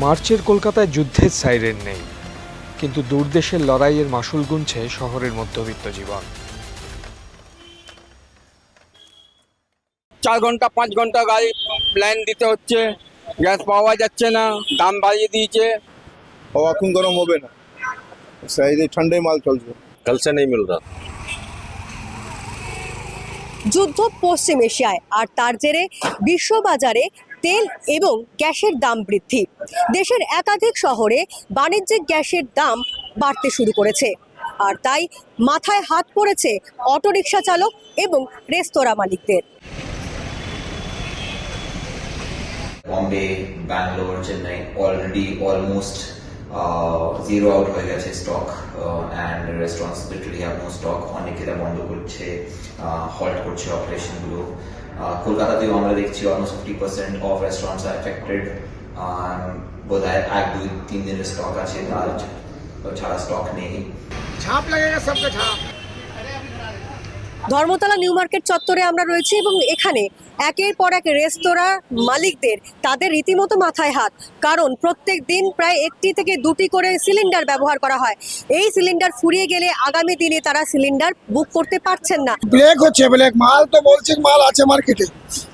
মার্চের কলকাতায় যুদ্ধের সাইরেন নেই, কিন্তু দূরদেশের লড়াইয়ের মাসুল গুনছে শহরের মধ্যবিত্ত জীবন। 4 ঘন্টা 5 ঘন্টা গাড়ি লাইন দিতে হচ্ছে, গ্যাস পাওয়া যাচ্ছে না, দাম বাড়িয়ে দিয়েছে। এখন গরম হবে না, ঠান্ডায় মাল চলছে। कल से नहीं मिल रहा। যুদ্ধ পশ্চিম এশিয়ায়, আর তার জেরে বিশ্ববাজারে তেল এবং গ্যাসের দাম বৃদ্ধি। দেশের একাধিক শহরে বাণিজ্যিক গ্যাসের দাম বাড়তে শুরু করেছে, আর তাই মাথায় হাত পড়েছে অটোরিকশা চালক এবং রেস্তোরাঁ মালিকদের। Bombay, Bangalore, Chennai already almost zero out হয়ে গেছে stock, and restaurants literally have no stock. অনেকেরা বন্ধ করছে, হল্ট করছে অপারেশনগুলো। কলকাতাতেও আমরা দেখছি almost 50% of restaurants are affected. বোধহয় 1-2-3 দিনের স্টক আছে, তার ছাড়া স্টক নেই। ছাপ লাগেগা সবকে ছাপ। ধর্মতলা নিউ মার্কেট চত্বরে আমরা রয়েছি এবং এখানে একের পর এক রেস্তোরাঁ মালিকদের তাদের রীতিমতো মাথায় হাত, কারণ প্রত্যেক দিন প্রায় 1টি থেকে 2টি করে সিলিন্ডার ব্যবহার করা হয়। এই সিলিন্ডার ফুরিয়ে গেলে আগামী দিনে তারা সিলিন্ডার বুক করতে পারছেন না। ব্ল্যাক হচ্ছে, ব্ল্যাক মাল তো বলছে মাল আছে মার্কেটে,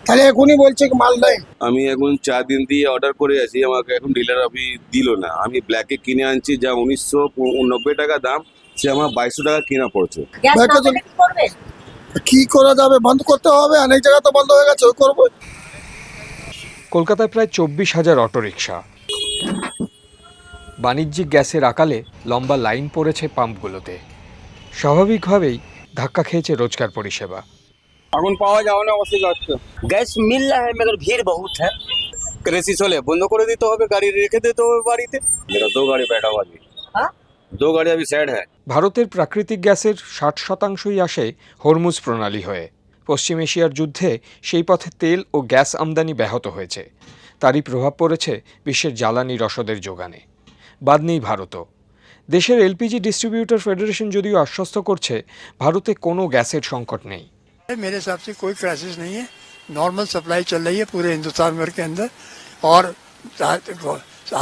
তাহলে এখনই বলছে মাল নেই। আমি এখন 4 দিন দিয়ে অর্ডার করে আছি, আমাকে এখন ডিলার অফি দিল না। আমি ব্ল্যাকে কিনে আনছি, যা 1990 টাকা দাম, সে আমার 2200 টাকা কিনা পড়ছে। কি করা যাবে, বন্ধ করতে হবে, অনেক জায়গা তো বন্ধ হয়ে গেছে, করবো। কলকাতায় প্রায় 24,000 অটোরিকশা। বাণিজ্যিক গ্যাসের আকালে লম্বা লাইন পড়েছে পাম্পগুলোতে। স্বাভাবিকভাবেই ধাক্কা খেয়েছে রোজকার পরিষেবা। আগুন পাওয়া যাওয়া না অসুবিধা হচ্ছে। गैस मिल रहा है मगर भीड़ बहुत है। ক্রাইসিস হলে বন্ধ করে দিতে হবে, গাড়ি রেখে দিতে হবে বাড়িতে। मेरा 2 गाड़ी बैठा हुआ अभी। हाँ? 2 गाड़ी अभी साइड है। ভারতের প্রাকৃতিক গ্যাসের 60% আসে হরমুজ প্রণালী হয়ে। পশ্চিম এশিয়ার যুদ্ধে সেই পথে তেল ও গ্যাস আমদানি ব্যাহত হয়েছে। তারই প্রভাব পড়েছে বিশ্বের জ্বালানি রসদের যোগানে। বাদ নেই ভারতও। দেশের এলপিজি ডিস্ট্রিবিউটর ফেডারেশন যদিও আশ্বস্ত করছে ভারতে কোনো গ্যাসের সংকট নেই। मेरे हिसाब से कोई क्राइसिस नहीं है, नॉर्मल सप्लाई चल रही है पूरे हिंदुस्तान भर के अंदर। और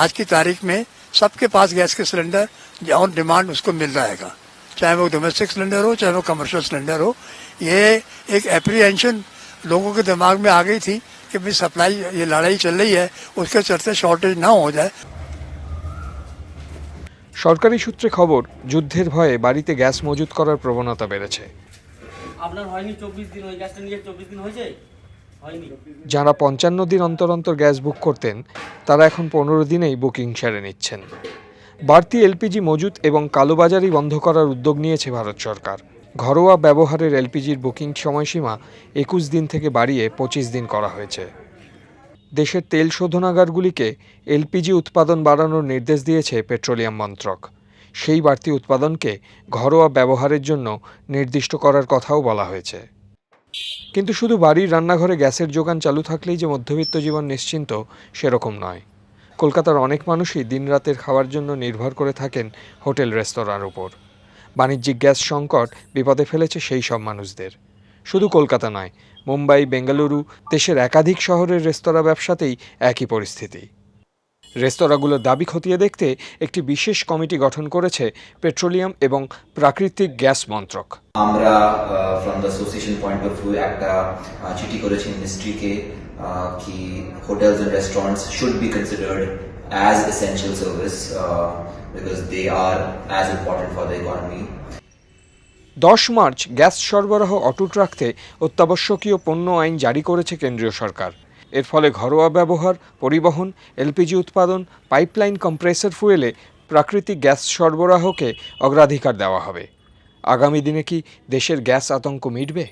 आज की तारीख में सबके पास गैस के सिलेंडर और डिमांड उसको मिल रहेगा, चाहे वो डोमेस्टिक सिलेंडर हो चाहे वो कमर्शियल सिलेंडर हो। ये एक एप्रीहेंशन लोगों के दिमाग में आ गई थी कि भाई सप्लाई, ये लड़ाई चल रही है, उसके चलते शॉर्टेज ना हो जाए। সরকারি সূত্রে খবর, যুদ্ধের ভয়ে বাড়িতে গ্যাস মজুত করার প্রবণতা বেড়েছে। আপনার হয়নি 24 দিন, ওই গ্যাসটা নিয়ে 24 দিন হয়েছে হয়নি। যারা 55 দিন অন্তর অন্তর গ্যাস বুক করতেন, তারা এখন 15 দিনেই বুকিং সেরে নিচ্ছেন। বাড়তি এলপিজি মজুত এবং কালোবাজারি বন্ধ করার উদ্যোগ নিয়েছে ভারত সরকার। ঘরোয়া ব্যবহারের এলপিজির বুকিং সময়সীমা 21 দিন থেকে বাড়িয়ে 25 দিন করা হয়েছে। দেশের তেল শোধনাগারগুলিকে এলপিজি উৎপাদন বাড়ানোর নির্দেশ দিয়েছে পেট্রোলিয়াম মন্ত্রক। সেই বাড়তি উৎপাদনকে ঘরোয়া ব্যবহারের জন্য নির্দিষ্ট করার কথাও বলা হয়েছে। কিন্তু শুধু বাড়ির রান্নাঘরে গ্যাসের যোগান চালু থাকলেই যে মধ্যবিত্ত জীবন নিশ্চিন্ত, সেরকম নয়। কলকাতার অনেক মানুষই দিনরাতের খাওয়ার জন্য নির্ভর করে থাকেন হোটেল রেস্তোরাঁর উপর। বাণিজ্যিক গ্যাস সংকট বিপদে ফেলেছে সেই সব মানুষদের। শুধু কলকাতা নয়, মুম্বাই, বেঙ্গালুরু, দেশের একাধিক শহরের রেস্তোরাঁ ব্যবসাতেই একই পরিস্থিতি। রেস্তোরাঁগুলোর দাবি খতিয়ে দেখতে একটি বিশেষ কমিটি গঠন করেছে পেট্রোলিয়াম এবং প্রাকৃতিক গ্যাস মন্ত্রক। আমরা from the association point of view একটা চিঠি করেছি মিনিস্ট্রিকে কি hotels and restaurants should be considered as essential service because they are as important for the economy. 10 March gas সরবরাহ অটুট রাখতে অত্যাবশ্যকীয় পণ্য আইন জারি করেছে কেন্দ্রীয় সরকার। এর ফলে ঘরোয়া ব্যবহার, পরিবহন, এলপিজি উৎপাদন, পাইপলাইন, কম্প্রেসর ফুয়েলে প্রাকৃতিক গ্যাস সরবরাহকে অগ্রাধিকার দেওয়া হবে। আগামী দিনে কি দেশের গ্যাস আতঙ্ক মিটবে?